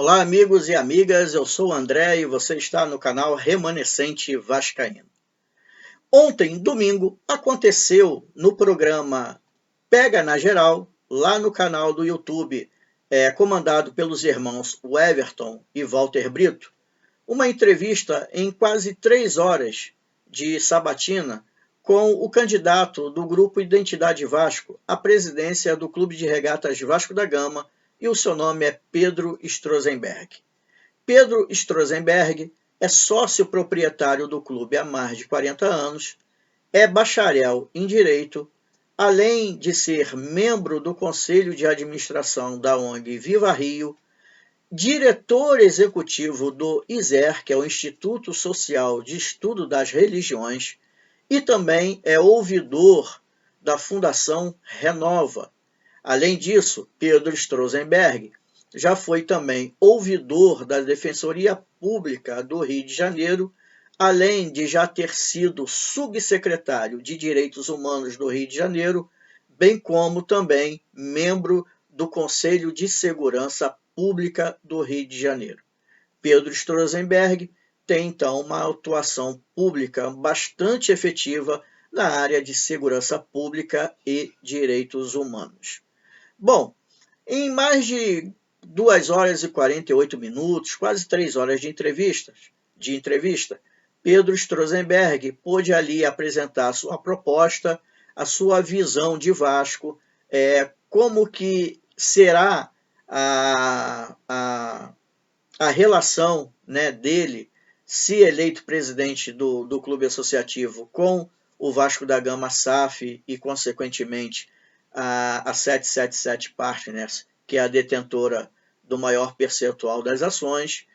Olá, amigos e amigas, eu sou o André e você está no canal Remanescente Vascaíno. Ontem, domingo, aconteceu no programa Pega na Geral, lá no canal do YouTube, comandado pelos irmãos Everton e Walter Brito, uma entrevista em quase 3 horas de sabatina com o candidato do Grupo Identidade Vasco à presidência do Clube de Regatas Vasco da Gama, e o seu nome é Pedro Strozenberg. Pedro Strozenberg é sócio proprietário do clube há mais de 40 anos, é bacharel em Direito, além de ser membro do Conselho de Administração da ONG Viva Rio, diretor executivo do ISER, que é o Instituto Social de Estudo das Religiões, e também é ouvidor da Fundação Renova. Além disso, Pedro Strozenberg já foi também ouvidor da Defensoria Pública do Rio de Janeiro, além de já ter sido subsecretário de Direitos Humanos do Rio de Janeiro, bem como também membro do Conselho de Segurança Pública do Rio de Janeiro. Pedro Strozenberg tem, então, uma atuação pública bastante efetiva na área de segurança pública e direitos humanos. Bom, em mais de 2 horas e 48 minutos, quase 3 horas de entrevista, Pedro Strozenberg pôde ali apresentar a sua proposta, a sua visão de Vasco, como que será a relação, né, dele, se eleito presidente do clube associativo, com o Vasco da Gama SAF e, consequentemente, a 777 Partners, que é a detentora do maior percentual das ações.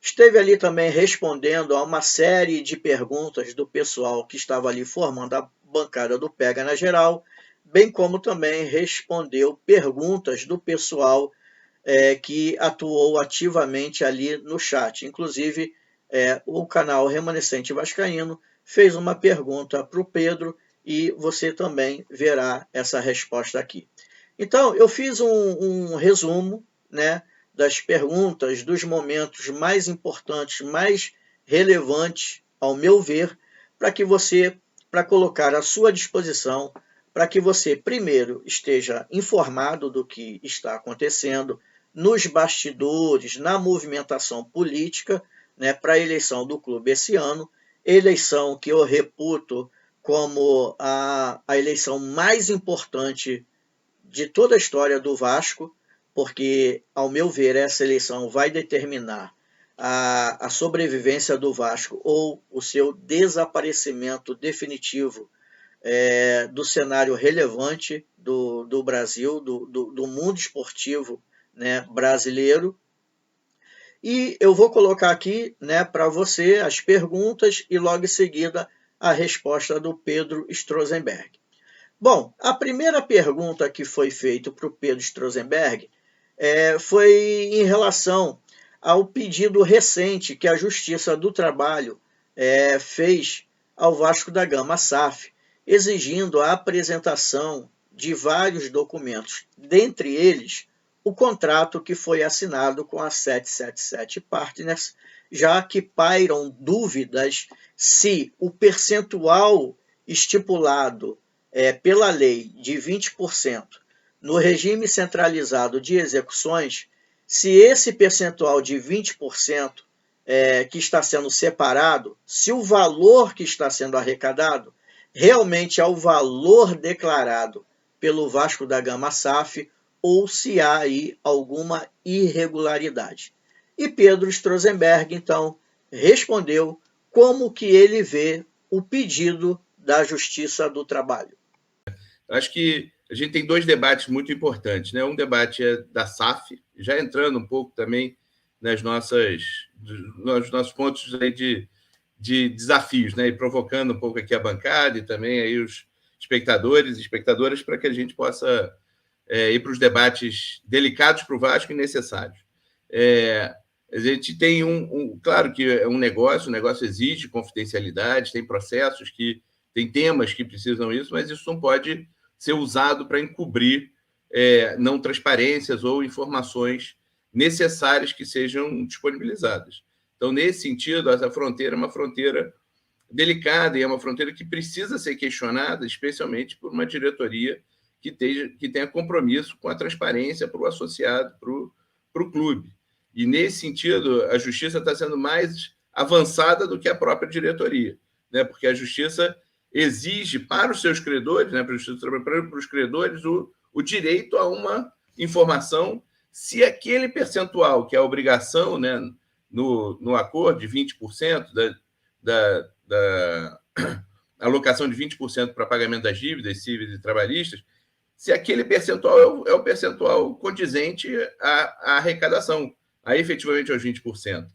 Esteve ali também respondendo a uma série de perguntas do pessoal que estava ali formando a bancada do Pega na Geral, bem como também respondeu perguntas do pessoal que atuou ativamente ali no chat. Inclusive, o canal Remanescente Vascaíno fez uma pergunta para o Pedro e você também verá essa resposta aqui. Então, eu fiz um resumo, né, das perguntas, dos momentos mais importantes, mais relevantes, ao meu ver, para colocar à sua disposição, para que você, primeiro, esteja informado do que está acontecendo nos bastidores, na movimentação política, né, para a eleição do clube esse ano, eleição que eu reputo como a eleição mais importante de toda a história do Vasco, porque, ao meu ver, essa eleição vai determinar a sobrevivência do Vasco ou o seu desaparecimento definitivo do cenário relevante do Brasil, do mundo esportivo, né, brasileiro. E eu vou colocar aqui, né, para você as perguntas e logo em seguida a resposta do Pedro Strozenberg. Bom, a primeira pergunta que foi feita para o Pedro Strozenberg foi em relação ao pedido recente que a Justiça do Trabalho fez ao Vasco da Gama SAF, exigindo a apresentação de vários documentos, dentre eles o contrato que foi assinado com a 777 Partners, já que pairam dúvidas se o percentual estipulado pela lei de 20% no regime centralizado de execuções, se esse percentual de 20% que está sendo separado, se o valor que está sendo arrecadado realmente é o valor declarado pelo Vasco da Gama SAF ou se há aí alguma irregularidade. E Pedro Strozenberg, então, respondeu como que ele vê o pedido da Justiça do Trabalho. Acho que a gente tem 2 debates muito importantes, né? Um debate é da SAF, já entrando um pouco também nos nossos pontos aí de desafios, né? E provocando um pouco aqui a bancada e também aí os espectadores e espectadoras para que a gente possa ir para os debates delicados para o Vasco e necessários. A gente tem claro que é um negócio, o negócio exige confidencialidade, tem processos tem temas que precisam isso, mas isso não pode ser usado para encobrir não transparências ou informações necessárias que sejam disponibilizadas. Então, nesse sentido, essa fronteira é uma fronteira delicada e é uma fronteira que precisa ser questionada, especialmente por uma diretoria que tenha compromisso com a transparência para o associado, para o clube. E, nesse sentido, a justiça está sendo mais avançada do que a própria diretoria, né? Porque a justiça exige para os seus credores, né, para os credores, o direito a uma informação se aquele percentual, que é a obrigação, né, no acordo de 20% da alocação de 20% para pagamento das dívidas cíveis e trabalhistas, se aquele percentual é o percentual condizente à arrecadação, a efetivamente aos 20%.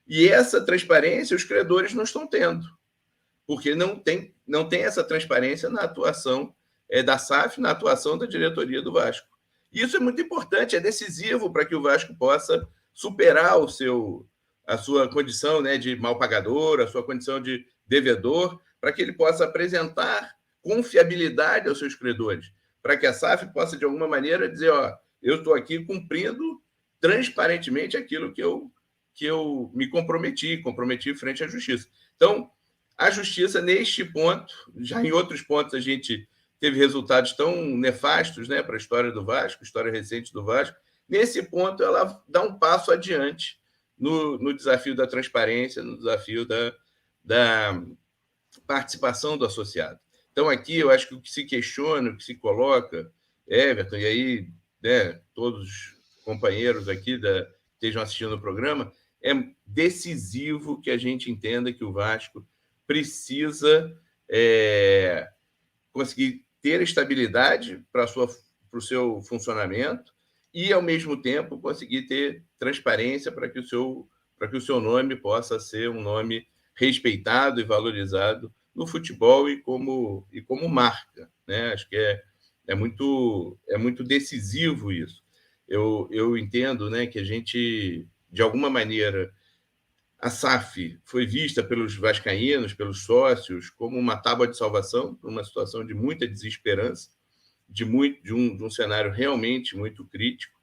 E essa transparência os credores não estão tendo, porque não tem essa transparência na atuação da SAF, na atuação da diretoria do Vasco. Isso é muito importante, é decisivo para que o Vasco possa superar a sua condição, né, de mal pagador, a sua condição de devedor, para que ele possa apresentar confiabilidade aos seus credores, para que a SAF possa, de alguma maneira, dizer: eu estou aqui cumprindo transparentemente aquilo que eu me comprometi frente à justiça. Então, a justiça, neste ponto, já em outros pontos a gente teve resultados tão nefastos, né, para a história do Vasco, história recente do Vasco. Nesse ponto, ela dá um passo adiante no desafio da transparência, no desafio da participação do associado. Então, aqui, eu acho que o que se questiona, o que se coloca, Everton, e aí, né, todos os companheiros aqui que estejam assistindo o programa, é decisivo que a gente entenda que o Vasco precisa conseguir ter estabilidade para o seu funcionamento e, ao mesmo tempo, conseguir ter transparência para que o seu nome possa ser um nome respeitado e valorizado no futebol e como marca, né? Acho que é muito decisivo isso. Eu entendo, né, que a gente, de alguma maneira, a SAF foi vista pelos vascaínos, pelos sócios, como uma tábua de salvação para uma situação de muita desesperança, de um cenário realmente muito crítico.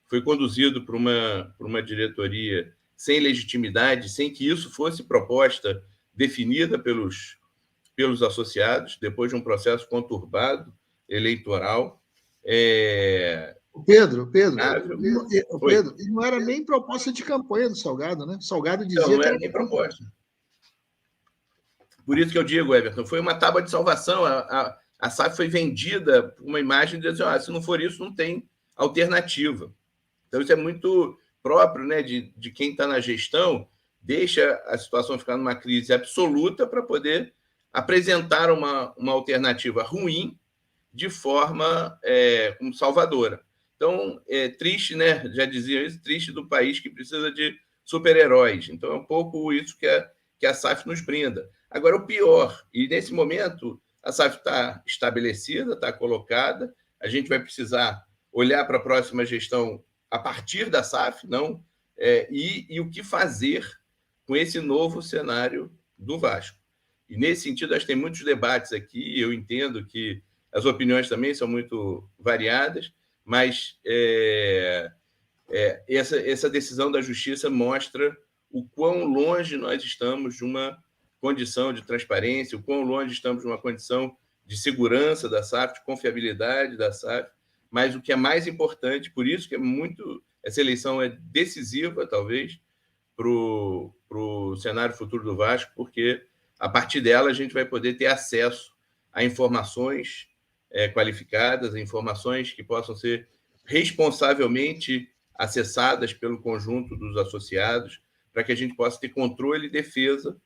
Foi conduzido por uma diretoria sem legitimidade, sem que isso fosse proposta definida pelos associados, depois de um processo conturbado eleitoral. Pedro, e não era nem proposta de campanha do Salgado, né? O Salgado dizia não era nem proposta. Por isso que eu digo, Everton, foi uma tábua de salvação. A SAF foi vendida por uma imagem de dizer: se não for isso, não tem alternativa. Então, isso é muito próprio, né, de quem está na gestão, deixa a situação ficar numa crise absoluta para poder apresentar uma alternativa ruim de forma como salvadora. Então, é triste, né? Já dizia isso, triste do país que precisa de super-heróis. Então, é um pouco isso que a SAF nos brinda. Agora, o pior, e nesse momento, a SAF está estabelecida, está colocada, a gente vai precisar olhar para a próxima gestão a partir da SAF, não, e o que fazer com esse novo cenário do Vasco. E, nesse sentido, acho que tem muitos debates aqui, eu entendo que as opiniões também são muito variadas, mas essa decisão da Justiça mostra o quão longe nós estamos de uma condição de transparência, o quão longe estamos de uma condição de segurança da SAF, de confiabilidade da SAF, mas o que é mais importante, por isso que essa eleição é decisiva, talvez, para o cenário futuro do Vasco, porque, a partir dela, a gente vai poder ter acesso a informações qualificadas, a informações que possam ser responsavelmente acessadas pelo conjunto dos associados, para que a gente possa ter controle e defesa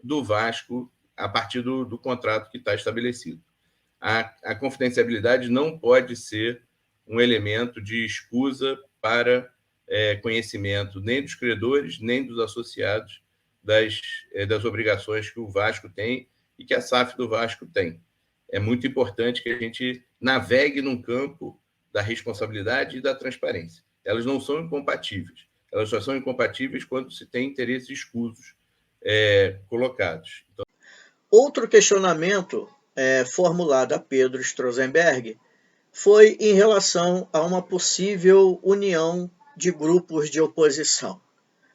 do Vasco a partir do contrato que está estabelecido. A confidencialidade não pode ser um elemento de escusa para conhecimento nem dos credores, nem dos associados das obrigações que o Vasco tem e que a SAF do Vasco tem. É muito importante que a gente navegue num campo da responsabilidade e da transparência. Elas não são incompatíveis. Elas só são incompatíveis quando se tem interesses escusos colocados. Então... Outro questionamento formulado a Pedro Strozenberg foi em relação a uma possível união de grupos de oposição.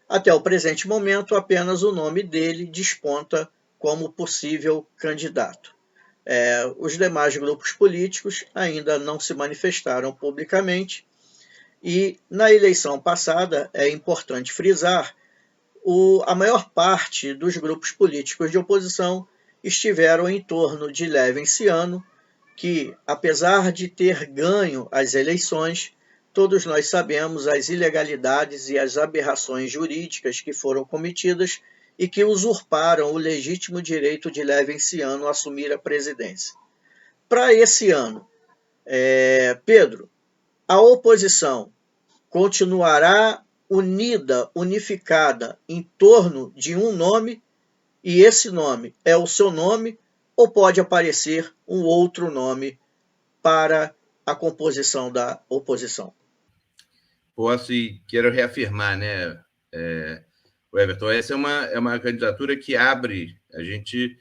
Até o presente momento, apenas o nome dele desponta como possível candidato. Os demais grupos políticos ainda não se manifestaram publicamente e, na eleição passada, é importante frisar, a maior parte dos grupos políticos de oposição estiveram em torno de Levinciano, que, apesar de ter ganho as eleições, todos nós sabemos as ilegalidades e as aberrações jurídicas que foram cometidas e que usurparam o legítimo direito de Levinciano a assumir a presidência. Para esse ano, Pedro, a oposição continuará unida, unificada em torno de um nome, e esse nome é o seu nome, ou pode aparecer um outro nome para a composição da oposição? Posso e quero reafirmar, né, Everton, essa é uma candidatura que abre, a gente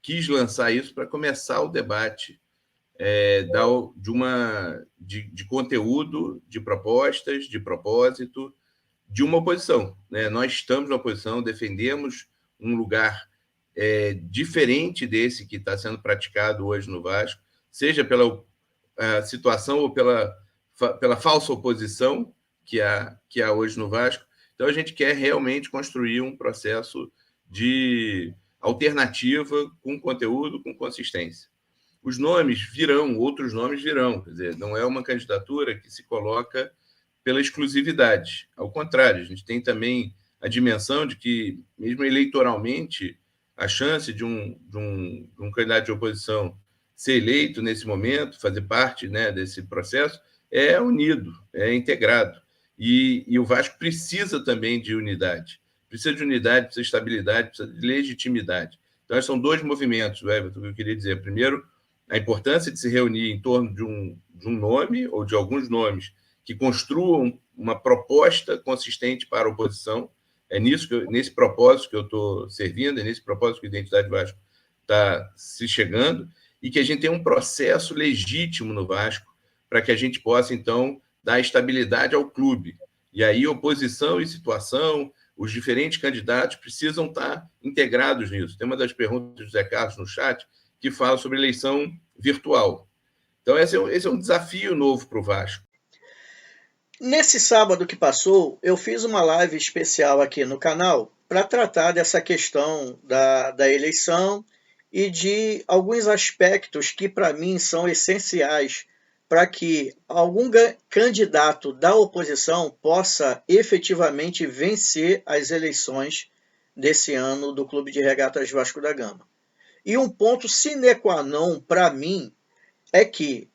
quis lançar isso para começar o debate de conteúdo, de propostas, de propósito, de uma oposição. Né? Nós estamos na oposição, defendemos um lugar diferente desse que está sendo praticado hoje no Vasco, seja pela situação ou pela falsa oposição que há hoje no Vasco. Então, a gente quer realmente construir um processo de alternativa com conteúdo, com consistência. Os nomes virão, outros nomes virão. Quer dizer, não é uma candidatura que se coloca pela exclusividade. Ao contrário, a gente tem também a dimensão de que, mesmo eleitoralmente, a chance de um candidato de oposição ser eleito nesse momento, fazer parte, né, desse processo, é unido, é integrado. E o Vasco precisa também de unidade. Precisa de unidade, precisa de estabilidade, precisa de legitimidade. Então, são dois movimentos, Everton, que eu queria dizer. Primeiro, a importância de se reunir em torno de um nome ou de alguns nomes que construam uma proposta consistente para a oposição. É nesse propósito que eu estou servindo, é nesse propósito que a Identidade Vasco está se chegando, e que a gente tenha um processo legítimo no Vasco para que a gente possa, então, dar estabilidade ao clube. E aí, oposição e situação, os diferentes candidatos precisam estar integrados nisso. Tem uma das perguntas do José Carlos no chat que fala sobre eleição virtual. Então, esse é um desafio novo para o Vasco. Nesse sábado que passou, eu fiz uma live especial aqui no canal para tratar dessa questão da eleição e de alguns aspectos que, para mim, são essenciais para que algum candidato da oposição possa efetivamente vencer as eleições desse ano do Clube de Regatas Vasco da Gama. E um ponto sine qua non para mim é que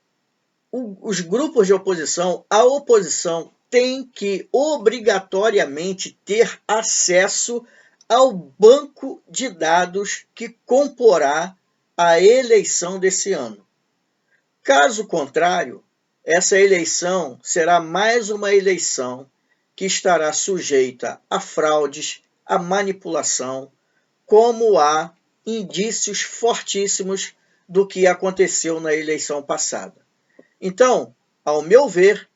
os grupos de oposição, a oposição tem que obrigatoriamente ter acesso ao banco de dados que comporá a eleição desse ano. Caso contrário, essa eleição será mais uma eleição que estará sujeita a fraudes, a manipulação, como há indícios fortíssimos do que aconteceu na eleição passada. Então, ao meu ver,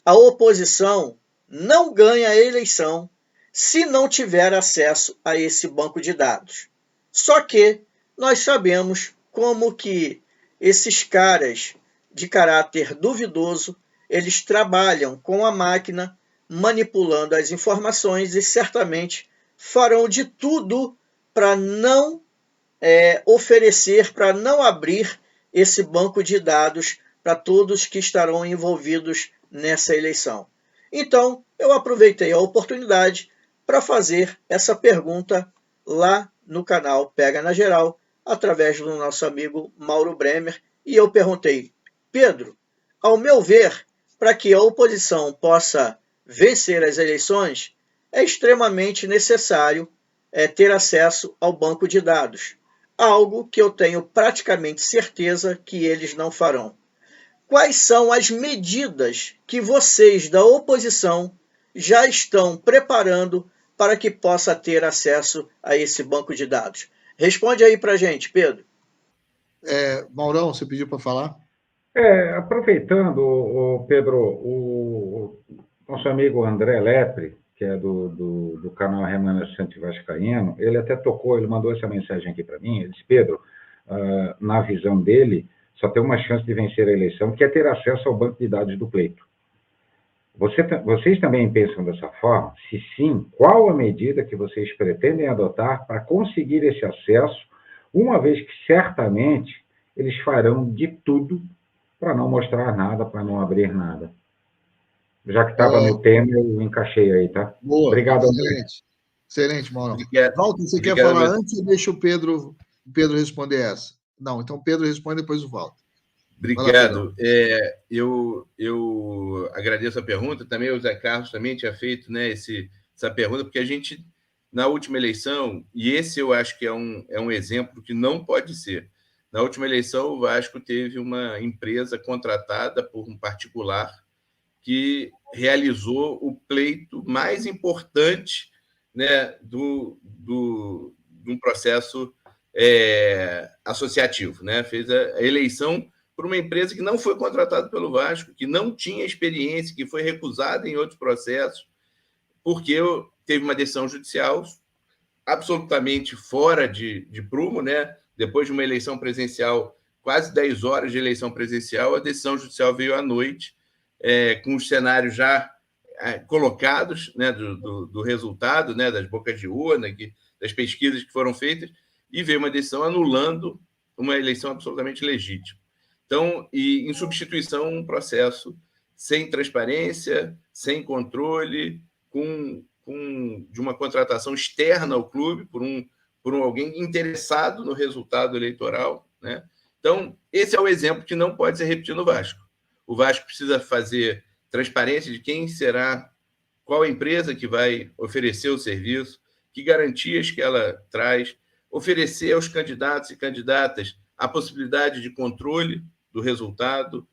a oposição não ganha a eleição se não tiver acesso a esse banco de dados. Só que nós sabemos como que esses caras de caráter duvidoso, eles trabalham com a máquina, manipulando as informações e certamente farão de tudo para não oferecer, para não abrir esse banco de dados para todos que estarão envolvidos nessa eleição. Então, eu aproveitei a oportunidade para fazer essa pergunta lá no canal Pega na Geral, através do nosso amigo Mauro Bremer, e eu perguntei: Pedro, ao meu ver, para que a oposição possa vencer as eleições, é extremamente necessário ter acesso ao banco de dados, algo que eu tenho praticamente certeza que eles não farão. Quais são as medidas que vocês da oposição já estão preparando para que possa ter acesso a esse banco de dados? Responde aí para a gente, Pedro. Maurão, você pediu para falar? Aproveitando, Pedro, o nosso amigo André Lepre, que é do canal Remanescente Vascaíno, ele até tocou, ele mandou essa mensagem aqui para mim, ele disse, Pedro, na visão dele, só tem uma chance de vencer a eleição, que é ter acesso ao banco de dados do pleito. Vocês também pensam dessa forma? Se sim, qual a medida que vocês pretendem adotar para conseguir esse acesso, uma vez que certamente eles farão de tudo para não mostrar nada, para não abrir nada? Já que estava no tema, eu encaixei aí, tá? Boa. Obrigado, excelente. Excelente, Mauro. Walter, você quer falar antes ou deixa o Pedro responder essa? Não, então o Pedro responde depois o Walter. Obrigado. Eu agradeço a pergunta. Também o Zé Carlos também tinha feito, né, essa pergunta, porque a gente, na última eleição, e esse eu acho que é um exemplo que não pode ser. Na última eleição, o Vasco teve uma empresa contratada por um particular que realizou o pleito mais importante, né, de um processo associativo, né? Fez a eleição por uma empresa que não foi contratada pelo Vasco, que não tinha experiência, que foi recusada em outros processos, porque teve uma decisão judicial absolutamente fora de prumo, né? Depois de uma eleição presencial, quase 10 horas de eleição presencial, a decisão judicial veio à noite, com os cenários já colocados, né, do resultado, né, das bocas de urna, das pesquisas que foram feitas, e veio uma decisão anulando uma eleição absolutamente legítima. Então, e em substituição, um processo sem transparência, sem controle, de uma contratação externa ao clube, por alguém interessado no resultado eleitoral, né? Então, esse é o exemplo que não pode ser repetido no Vasco. O Vasco precisa fazer transparência de quem será, qual empresa que vai oferecer o serviço, que garantias que ela traz, oferecer aos candidatos e candidatas a possibilidade de controle do resultado,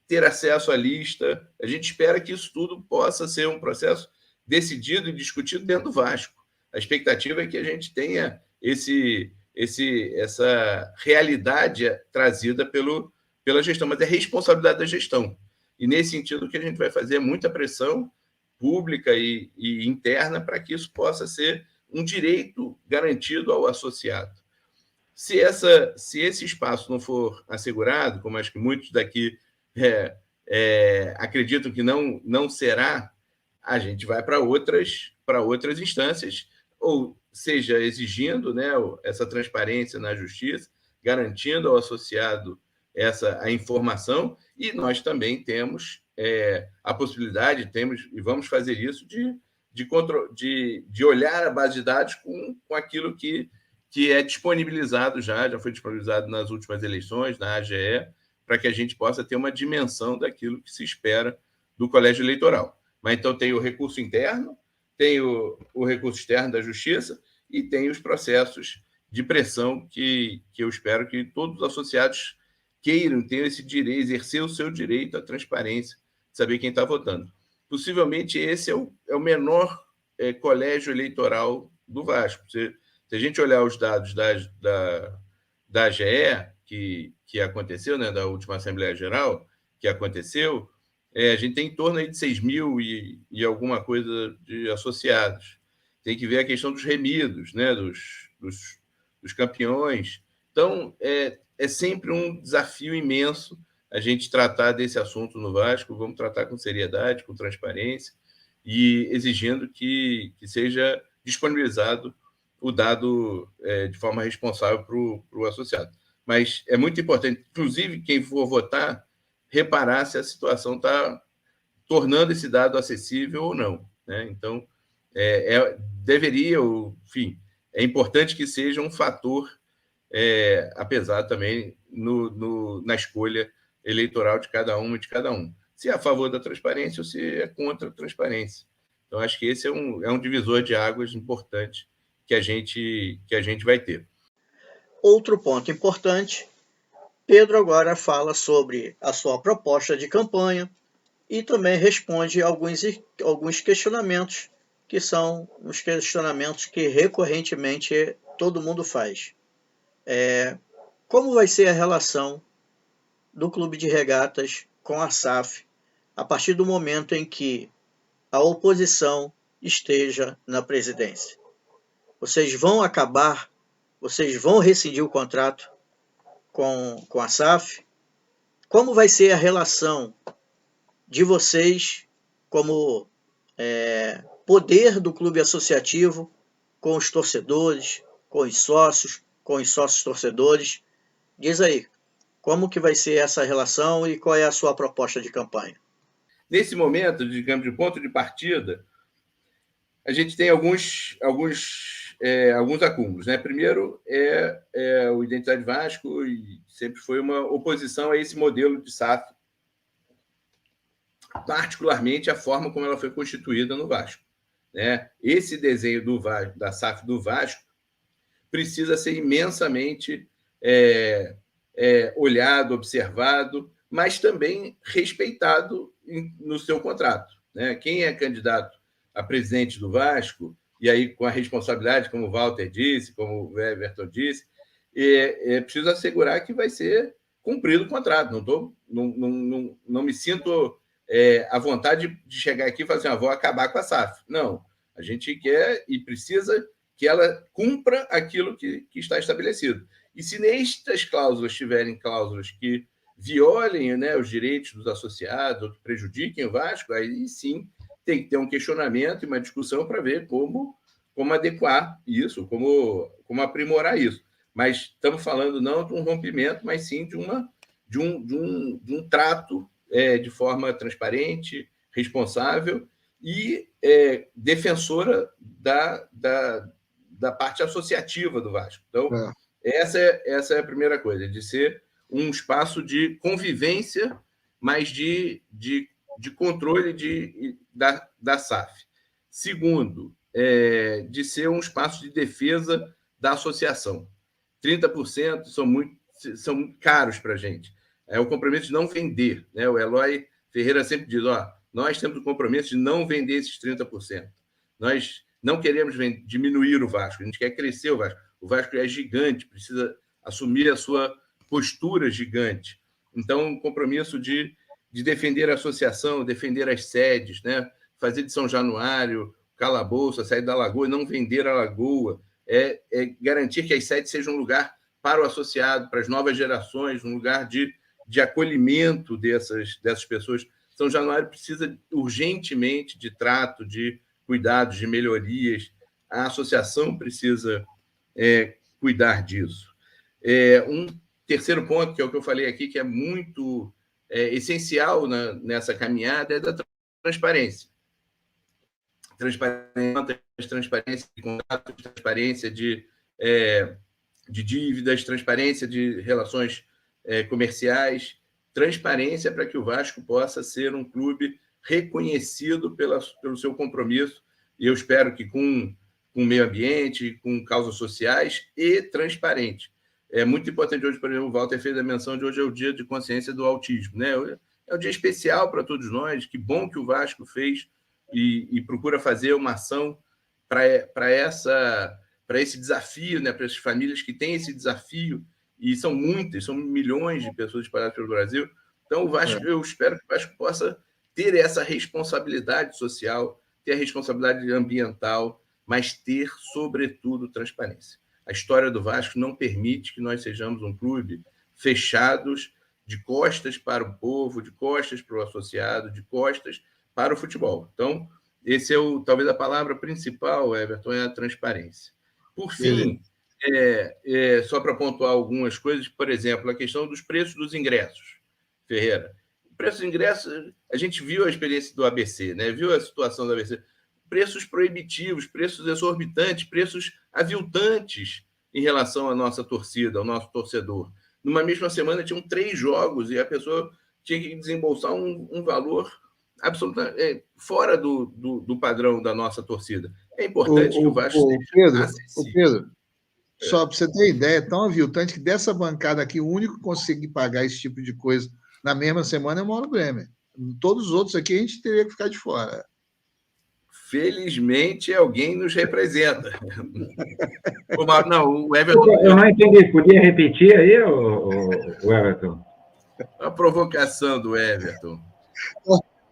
ter acesso à lista. A gente espera que isso tudo possa ser um processo decidido e discutido dentro do Vasco. A expectativa é que a gente tenha essa realidade trazida pela gestão, mas é responsabilidade da gestão. E, nesse sentido, o que a gente vai fazer é muita pressão pública e interna para que isso possa ser um direito garantido ao associado. Se esse espaço não for assegurado, como acho que muitos daqui acreditam que não será, a gente vai para outras instâncias, ou seja, exigindo, né, essa transparência na justiça, garantindo ao associado a informação, e nós também temos a possibilidade, e vamos fazer isso, de olhar a base de dados com aquilo que é disponibilizado já foi disponibilizado nas últimas eleições, na AGE, para que a gente possa ter uma dimensão daquilo que se espera do colégio eleitoral. Mas então tem o recurso interno, tem o recurso externo da Justiça e tem os processos de pressão que eu espero que todos os associados queiram ter esse direito, exercer o seu direito à transparência, saber quem está votando. Possivelmente esse é o menor colégio eleitoral do Vasco. Se a gente olhar os dados da AGE, que aconteceu, né, da última Assembleia Geral, que aconteceu, a gente tem em torno aí de 6 mil e alguma coisa de associados. Tem que ver a questão dos remidos, né, dos campeões. Então, é sempre um desafio imenso a gente tratar desse assunto no Vasco. Vamos tratar com seriedade, com transparência e exigindo que seja disponibilizado o dado de forma responsável para o associado. Mas é muito importante, inclusive, quem for votar, reparar se a situação está tornando esse dado acessível ou não, né? Então, deveria, enfim, é importante que seja um fator, apesar também na escolha eleitoral de cada um e de cada um. Se é a favor da transparência ou se é contra a transparência. Então, acho que esse é um divisor de águas importante que a gente vai ter. Outro ponto importante, Pedro agora fala sobre a sua proposta de campanha e também responde alguns questionamentos, que são os questionamentos que recorrentemente todo mundo faz. Como vai ser a relação do Clube de Regatas com a SAF a partir do momento em que a oposição esteja na presidência? Vocês vão rescindir o contrato com a SAF? Como vai ser a relação de vocês como poder do clube associativo com os torcedores, com os sócios torcedores? Diz aí, como que vai ser essa relação e qual é a sua proposta de campanha? Nesse momento, digamos, de ponto de partida, a gente tem alguns acúmulos, né? Primeiro o Identidade Vasco, e sempre foi uma oposição a esse modelo de SAF, particularmente a forma como ela foi constituída no Vasco, né? Esse desenho da SAF do Vasco precisa ser imensamente olhado, observado, mas também respeitado no seu contrato, né? Quem é candidato a presidente do Vasco, e aí com a responsabilidade, como o Walter disse, como o Everton disse, preciso assegurar que vai ser cumprido o contrato. Não me sinto à vontade de chegar aqui e falar assim, vou acabar com a SAF. Não, a gente quer e precisa que ela cumpra aquilo que está estabelecido. E se nestas cláusulas tiverem cláusulas que violem, né, os direitos dos associados, ou que prejudiquem o Vasco, aí sim tem que ter um questionamento e uma discussão para ver como adequar isso, como aprimorar isso. Mas estamos falando não de um rompimento, mas sim de um trato de forma transparente, responsável e defensora da parte associativa do Vasco. Então, essa é a primeira coisa, de ser um espaço de convivência, mas de controle da SAF. Segundo, de ser um espaço de defesa da associação. 30% são muito caros para a gente. É o compromisso de não vender, né? O Eloy Ferreira sempre diz, nós temos o compromisso de não vender esses 30%. Nós não queremos diminuir o Vasco, a gente quer crescer o Vasco. O Vasco é gigante, precisa assumir a sua postura gigante. Então, um compromisso de defender a associação, defender as sedes, né? Fazer de São Januário, Calabouço, sair da Lagoa, não vender a Lagoa, garantir que as sedes sejam um lugar para o associado, para as novas gerações, um lugar de acolhimento dessas pessoas. São Januário precisa urgentemente de trato, de cuidados, de melhorias. A associação precisa cuidar disso. Um terceiro ponto, que é o que eu falei aqui, que é muito essencial nessa caminhada, é da transparência. Transparência de contratos, transparência de dívidas, transparência de relações comerciais, transparência para que o Vasco possa ser um clube reconhecido pelo seu compromisso, e eu espero que com o meio ambiente, com causas sociais e transparente. É muito importante hoje, por exemplo, o Walter fez a menção de hoje é o dia de consciência do autismo, né? É um dia especial para todos nós, que bom que o Vasco fez e procura fazer uma ação para esse desafio, né? Para essas famílias que têm esse desafio, e são muitas, são milhões de pessoas espalhadas pelo Brasil. Então, o Vasco, eu espero que o Vasco possa ter essa responsabilidade social, ter a responsabilidade ambiental, mas ter, sobretudo, transparência. A história do Vasco não permite que nós sejamos um clube fechados, de costas para o povo, de costas para o associado, de costas para o futebol. Então, esse talvez a palavra principal, Everton, é a transparência. Por fim, só para pontuar algumas coisas, por exemplo, a questão dos preços dos ingressos, Ferreira. O preço dos ingressos, a gente viu a experiência do ABC, né? Viu a situação do ABC. Preços proibitivos, preços exorbitantes, preços aviltantes em relação à nossa torcida, ao nosso torcedor. Numa mesma semana tinham 3 jogos e a pessoa tinha que desembolsar um valor absolutamente fora do padrão da nossa torcida. É importante que o Vasco seja acessível. Pedro, só para você ter ideia, é tão aviltante que dessa bancada aqui, o único que conseguir pagar esse tipo de coisa na mesma semana é o Mauro Bremer. Todos os outros aqui a gente teria que ficar de fora. Felizmente, alguém nos representa. O Everton... Eu não entendi. Podia repetir aí, o Everton? A provocação do Everton.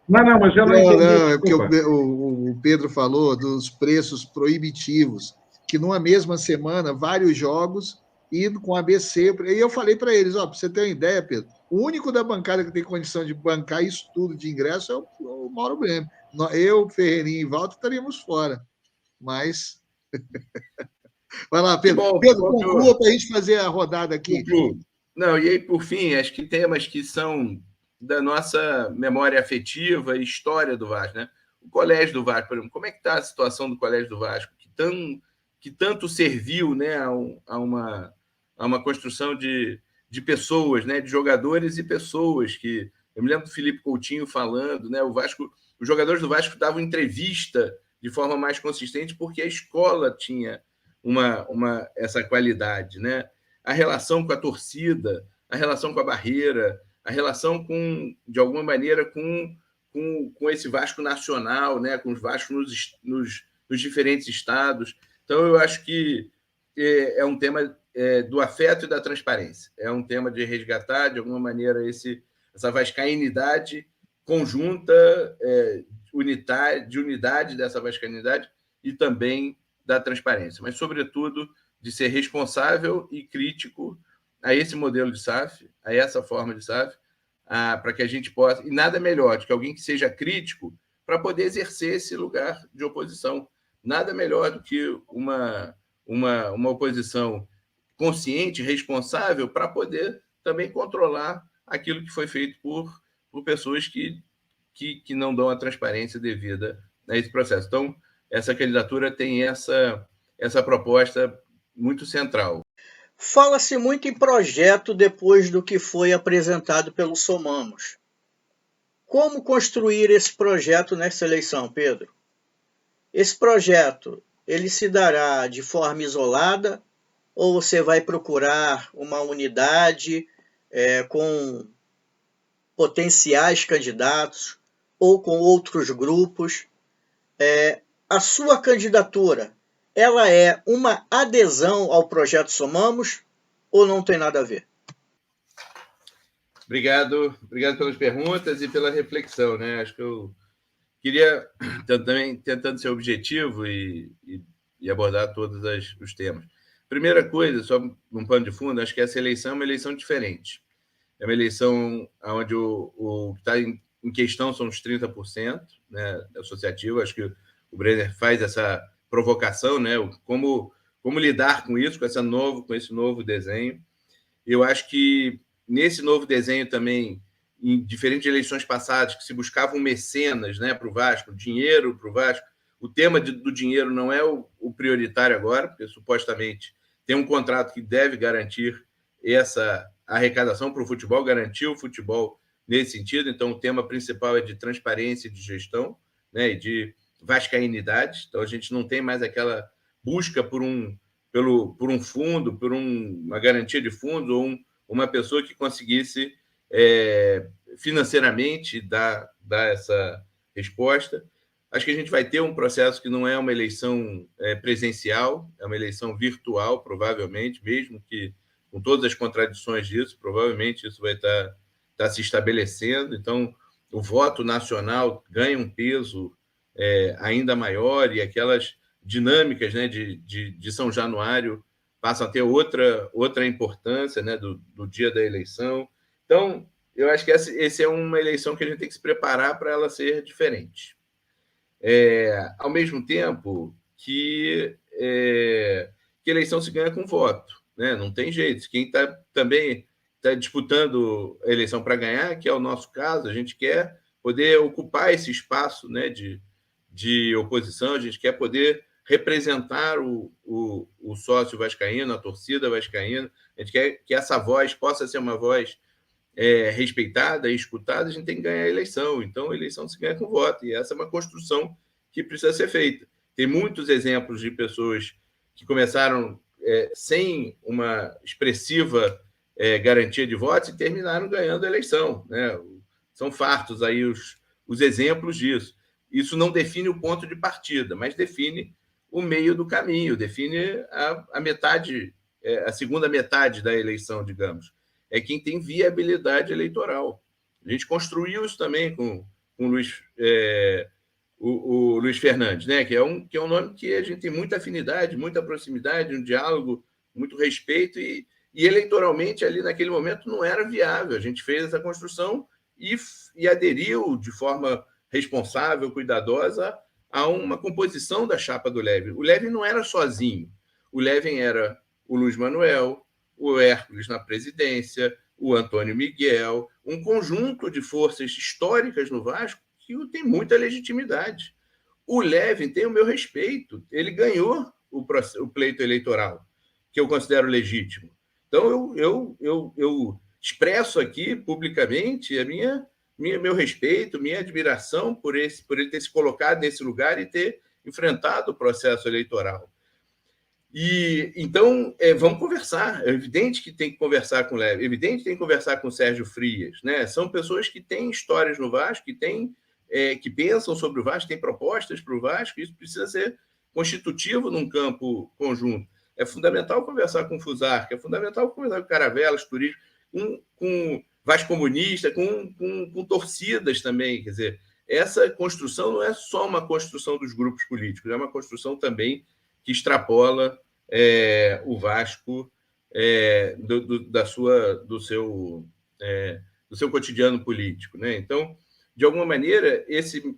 Não, mas eu não entendi. Não, é porque o Pedro falou dos preços proibitivos, que numa mesma semana, vários jogos, indo com ABC. E eu falei para eles, para você ter uma ideia, Pedro, o único da bancada que tem condição de bancar isso tudo de ingresso é o Mauro Breme. Eu, Ferreirinho e Walter estaríamos fora. Mas... Vai lá, Pedro. Bom, Pedro, conclua para a gente fazer a rodada aqui. Concluo. Não, e aí, por fim, acho que temas que são da nossa memória afetiva e história do Vasco, né? O Colégio do Vasco, por exemplo, como é que está a situação do Colégio do Vasco, que tanto serviu, né, a uma construção de pessoas, né, de jogadores e pessoas que... Eu me lembro do Felipe Coutinho falando, né, os jogadores do Vasco davam entrevista de forma mais consistente porque a escola tinha essa qualidade, né? A relação com a torcida, a relação com a barreira, a relação de alguma maneira, com esse Vasco nacional, né? Com os Vascos nos diferentes estados. Então, eu acho que é um tema do afeto e da transparência. É um tema de resgatar, de alguma maneira, essa vascainidade conjunta, de unidade dessa vascainidade e também da transparência, mas, sobretudo, de ser responsável e crítico a esse modelo de SAF, a essa forma de SAF, para que a gente possa... E nada melhor do que alguém que seja crítico para poder exercer esse lugar de oposição. Nada melhor do que uma oposição consciente, responsável, para poder também controlar aquilo que foi feito por pessoas que não dão a transparência devida a esse processo. Então, essa candidatura tem essa proposta muito central. Fala-se muito em projeto depois do que foi apresentado pelo Somamos. Como construir esse projeto nessa eleição, Pedro? Esse projeto, ele se dará de forma isolada ou você vai procurar uma unidade com potenciais candidatos ou com outros grupos? A sua candidatura, ela é uma adesão ao projeto Somamos ou não tem nada a ver? Obrigado pelas perguntas e pela reflexão, né? Acho que eu queria também, tentando ser objetivo e abordar todos os temas. Primeira coisa, só um pano de fundo, acho que essa eleição é uma eleição diferente. É uma eleição onde o que está em questão são os 30%, né, associativo. Acho que o Brenner faz essa provocação, né? Como lidar com isso, com esse novo desenho. Eu acho que nesse novo desenho também, em diferentes eleições passadas, que se buscavam mecenas, né, para o Vasco, dinheiro para o Vasco, o tema do dinheiro não é o prioritário agora, porque supostamente tem um contrato que deve garantir essa arrecadação para o futebol, garantir o futebol nesse sentido. Então, o tema principal é de transparência e de gestão, né, e de vascainidade. Então, a gente não tem mais aquela busca por um fundo, por uma garantia de fundo ou uma pessoa que conseguisse financeiramente dar essa resposta. Acho que a gente vai ter um processo que não é uma eleição presencial, é uma eleição virtual, provavelmente, mesmo que com todas as contradições disso, provavelmente isso vai estar se estabelecendo. Então, o voto nacional ganha um peso ainda maior e aquelas dinâmicas, né, de São Januário passam a ter outra importância, né, do dia da eleição. Então, eu acho que essa é uma eleição que a gente tem que se preparar para ela ser diferente. Ao mesmo tempo que eleição se ganha com voto, né? Não tem jeito. Quem também está disputando a eleição para ganhar, que é o nosso caso, a gente quer poder ocupar esse espaço, né, de oposição, a gente quer poder representar o sócio vascaíno, a torcida vascaína, a gente quer que essa voz possa ser uma voz respeitada e escutada, a gente tem que ganhar a eleição. Então, a eleição se ganha com voto, e essa é uma construção que precisa ser feita. Tem muitos exemplos de pessoas que começaram sem uma expressiva garantia de votos e terminaram ganhando a eleição, né? São fartos aí os exemplos disso. Isso não define o ponto de partida, mas define o meio do caminho, define a metade, a segunda metade da eleição, digamos. é quem tem viabilidade eleitoral. A gente construiu isso também com o Luiz Fernandes, né? que é um nome que a gente tem muita afinidade, muita proximidade, um diálogo, muito respeito, e eleitoralmente, ali naquele momento, não era viável. A gente fez essa construção e aderiu de forma responsável, cuidadosa, a uma composição da chapa do Levin. O Levin não era sozinho. O Levin era o Luiz Manuel, o Hércules na presidência, o Antônio Miguel, um conjunto de forças históricas no Vasco que tem muita legitimidade. O Levin tem o meu respeito. Ele ganhou o pleito eleitoral, que eu considero legítimo. Então, eu expresso aqui publicamente meu respeito, minha admiração por ele ter se colocado nesse lugar e ter enfrentado o processo eleitoral. E então, vamos conversar. É evidente que tem que conversar com o Levin, é evidente que tem que conversar com o Sérgio Frias, né? São pessoas que têm histórias no Vasco, que pensam sobre o Vasco, têm propostas para o Vasco, isso precisa ser constitutivo num campo conjunto. É fundamental conversar com o Fusarca, é fundamental conversar com Caravelas, Turismo, com Vasco Comunista, com torcidas também. Quer dizer, essa construção não é só uma construção dos grupos políticos, é uma construção também que extrapola o Vasco do seu cotidiano político, né? Então, de alguma maneira, esse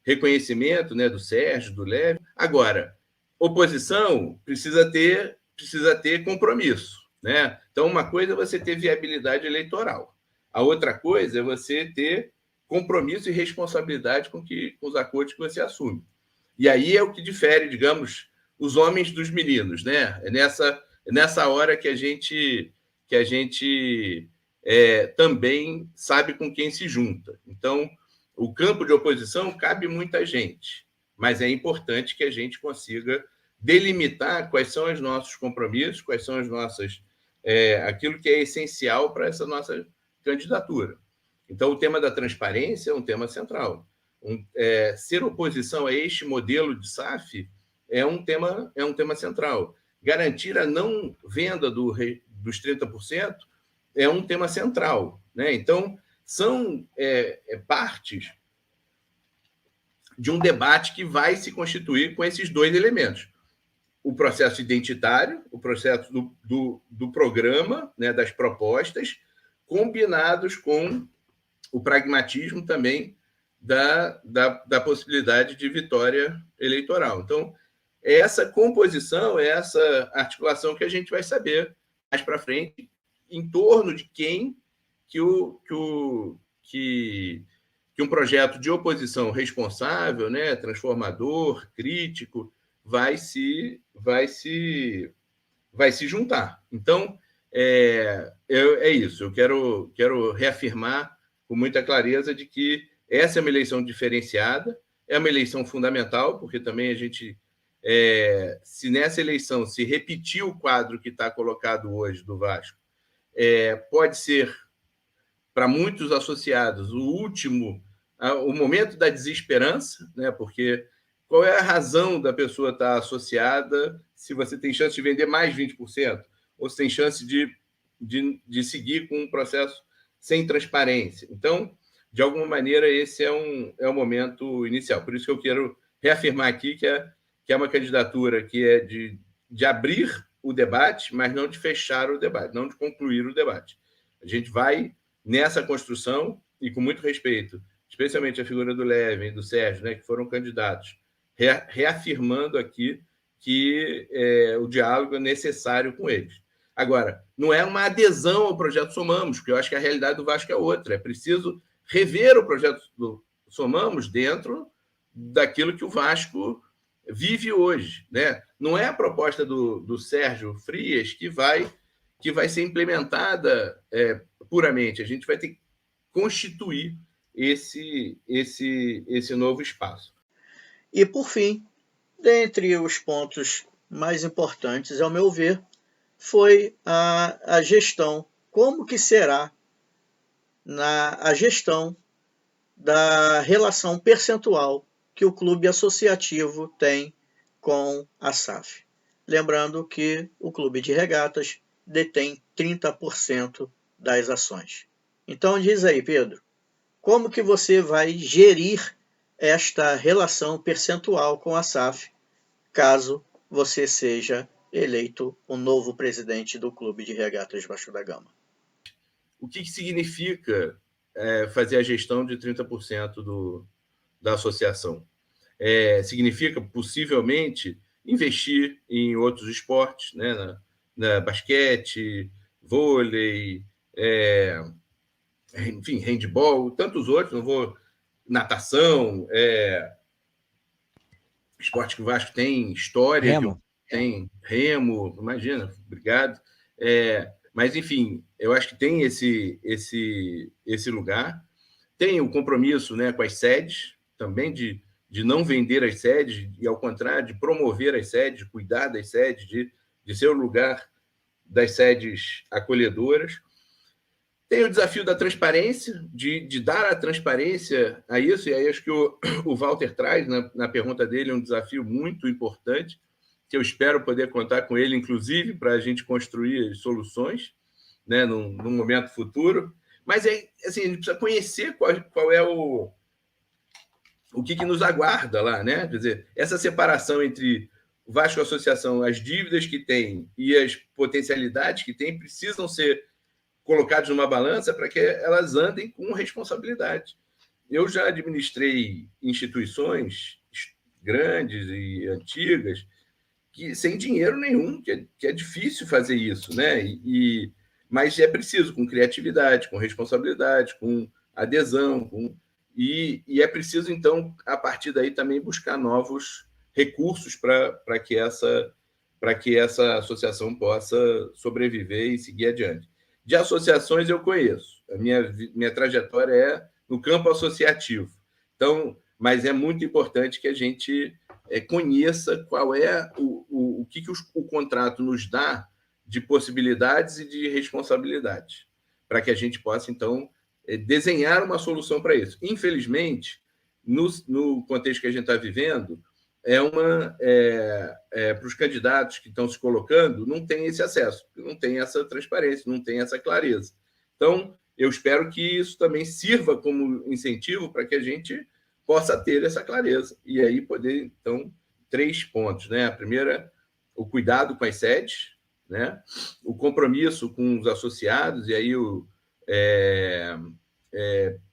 reconhecimento, né, do Sérgio, do Levin. Agora, oposição precisa ter compromisso, né? Então, uma coisa é você ter viabilidade eleitoral. A outra coisa é você ter compromisso e responsabilidade com os acordos que você assume. E aí é o que difere, digamos, os homens dos meninos, né? É nessa hora que a gente também sabe com quem se junta. Então, o campo de oposição cabe muita gente, mas é importante que a gente consiga delimitar quais são os nossos compromissos, quais são as nossas aquilo que é essencial para essa nossa candidatura. Então, o tema da transparência é um tema central. Ser oposição a este modelo de SAF é um tema central. Garantir a não venda dos 30% é um tema central, né? Então, são partes de um debate que vai se constituir com esses dois elementos. O processo identitário, o processo do programa, né, das propostas, combinados com o pragmatismo também da possibilidade de vitória eleitoral. Então, essa composição, essa articulação que a gente vai saber mais para frente em torno de quem que um projeto de oposição responsável, né, transformador, crítico, vai se juntar. Então, é isso. Eu quero reafirmar com muita clareza de que essa é uma eleição diferenciada, é uma eleição fundamental, porque também a gente, se nessa eleição se repetir o quadro que está colocado hoje do Vasco, pode ser, para muitos associados, o momento da desesperança, né? Porque qual é a razão da pessoa estar associada se você tem chance de vender mais 20%, ou se tem chance de seguir com um processo sem transparência? Então, de alguma maneira, esse é um momento inicial. Por isso que eu quero reafirmar aqui que é uma candidatura que é de abrir o debate, mas não de fechar o debate, não de concluir o debate. A gente vai nessa construção, e com muito respeito, especialmente a figura do Levin e do Sérgio, né, que foram candidatos, reafirmando aqui que o diálogo é necessário com eles. Agora, não é uma adesão ao projeto Somamos, porque eu acho que a realidade do Vasco é outra. É preciso rever o projeto do Somamos dentro daquilo que o Vasco vive hoje, né? Não é a proposta do Sérgio Frias que vai ser implementada puramente. A gente vai ter que constituir esse novo espaço. E, por fim, dentre os pontos mais importantes, ao meu ver, foi a gestão. Como que será a gestão da relação percentual que o clube associativo tem com a SAF? Lembrando que o clube de regatas detém 30% das ações. Então diz aí, Pedro, como que você vai gerir esta relação percentual com a SAF, caso você seja eleito o novo presidente do Clube de Regatas Vasco da Gama? O que significa fazer a gestão de 30% da associação? Significa, possivelmente, investir em outros esportes, né? na basquete, vôlei, enfim, handball, tantos outros, não vou... natação, esporte que o Vasco tem história, Remo. Tem remo, imagina, obrigado. Mas, enfim, eu acho que tem esse lugar. Tem o compromisso, né, com as sedes, também de não vender as sedes, e, ao contrário, de promover as sedes, de cuidar das sedes, de ser o lugar das sedes acolhedoras. Tem o desafio da transparência, de dar a transparência a isso, e aí acho que o Walter traz, na pergunta dele, um desafio muito importante, que eu espero poder contar com ele, inclusive, para a gente construir soluções, né, num momento futuro. Mas assim, a gente precisa conhecer qual é o que nos aguarda lá, né? Quer dizer, essa separação entre o Vasco Associação, as dívidas que tem e as potencialidades que tem, precisam ser colocadas numa balança para que elas andem com responsabilidade. Eu já administrei instituições grandes e antigas que sem dinheiro nenhum, que é difícil fazer isso, né? Mas é preciso, com criatividade, com responsabilidade, com adesão, e é preciso, então, a partir daí também buscar novos recursos para que essa associação possa sobreviver e seguir adiante. De associações eu conheço, a minha trajetória é no campo associativo. Então, mas é muito importante que a gente conheça qual é o que o contrato nos dá de possibilidades e de responsabilidades, para que a gente possa, então, desenhar uma solução para isso. Infelizmente, no contexto que a gente está vivendo, para os candidatos que estão se colocando, não tem esse acesso, não tem essa transparência, não tem essa clareza. Então, eu espero que isso também sirva como incentivo para que a gente possa ter essa clareza e aí poder, então, 3 pontos, né? A primeira, o cuidado com as sedes, né? O compromisso com os associados e aí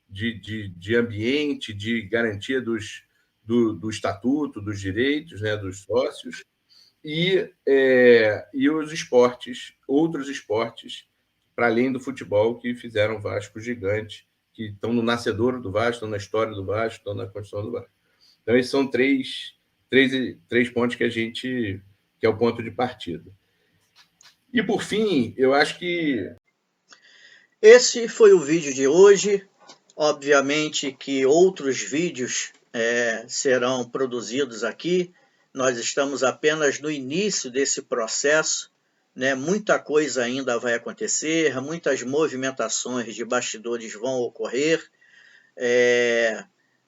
de ambiente, de garantia do estatuto, dos direitos, né, dos sócios, e os esportes, outros esportes, para além do futebol, que fizeram o Vasco gigante, que estão no nascedouro do Vasco, estão na história do Vasco, estão na construção do Vasco. Então, esses são três pontos que é o ponto de partida. E, por fim, eu acho que... Esse foi o vídeo de hoje. Obviamente que outros vídeos serão produzidos aqui. Nós estamos apenas no início desse processo, né? Muita coisa ainda vai acontecer, muitas movimentações de bastidores vão ocorrer,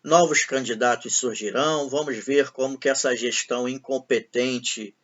novos candidatos surgirão, vamos ver como que essa gestão incompetente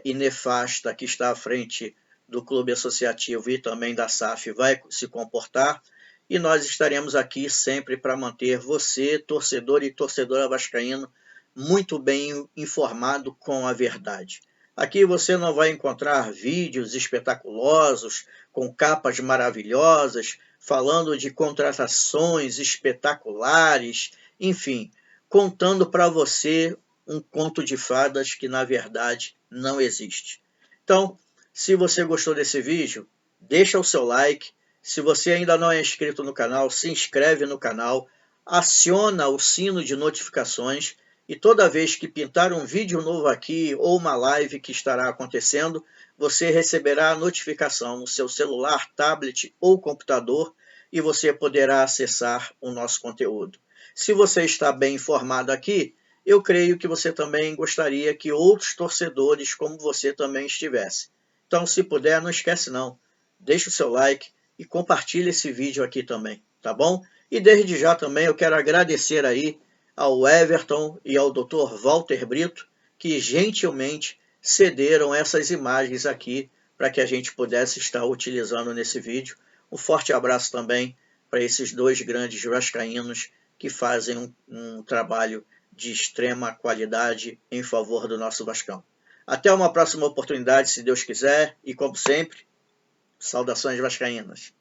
e nefasta que está à frente do Clube Associativo e também da SAF vai se comportar. E nós estaremos aqui sempre para manter você, torcedor e torcedora vascaíno, muito bem informado com a verdade. Aqui você não vai encontrar vídeos espetaculosos, com capas maravilhosas, falando de contratações espetaculares, enfim, contando para você um conto de fadas que, na verdade, não existe. Então, se você gostou desse vídeo, deixa o seu like. Se você ainda não é inscrito no canal, se inscreve no canal, aciona o sino de notificações e toda vez que pintar um vídeo novo aqui ou uma live que estará acontecendo, você receberá a notificação no seu celular, tablet ou computador e você poderá acessar o nosso conteúdo. Se você está bem informado aqui, eu creio que você também gostaria que outros torcedores como você também estivessem. Então, se puder, não esquece não, deixa o seu like e compartilhe esse vídeo aqui também, tá bom? E desde já também eu quero agradecer aí ao Everton e ao Dr. Walter Brito, que gentilmente cederam essas imagens aqui para que a gente pudesse estar utilizando nesse vídeo. Um forte abraço também para esses dois grandes vascaínos que fazem um trabalho de extrema qualidade em favor do nosso Vascão. Até uma próxima oportunidade, se Deus quiser, e como sempre, saudações vascaínas.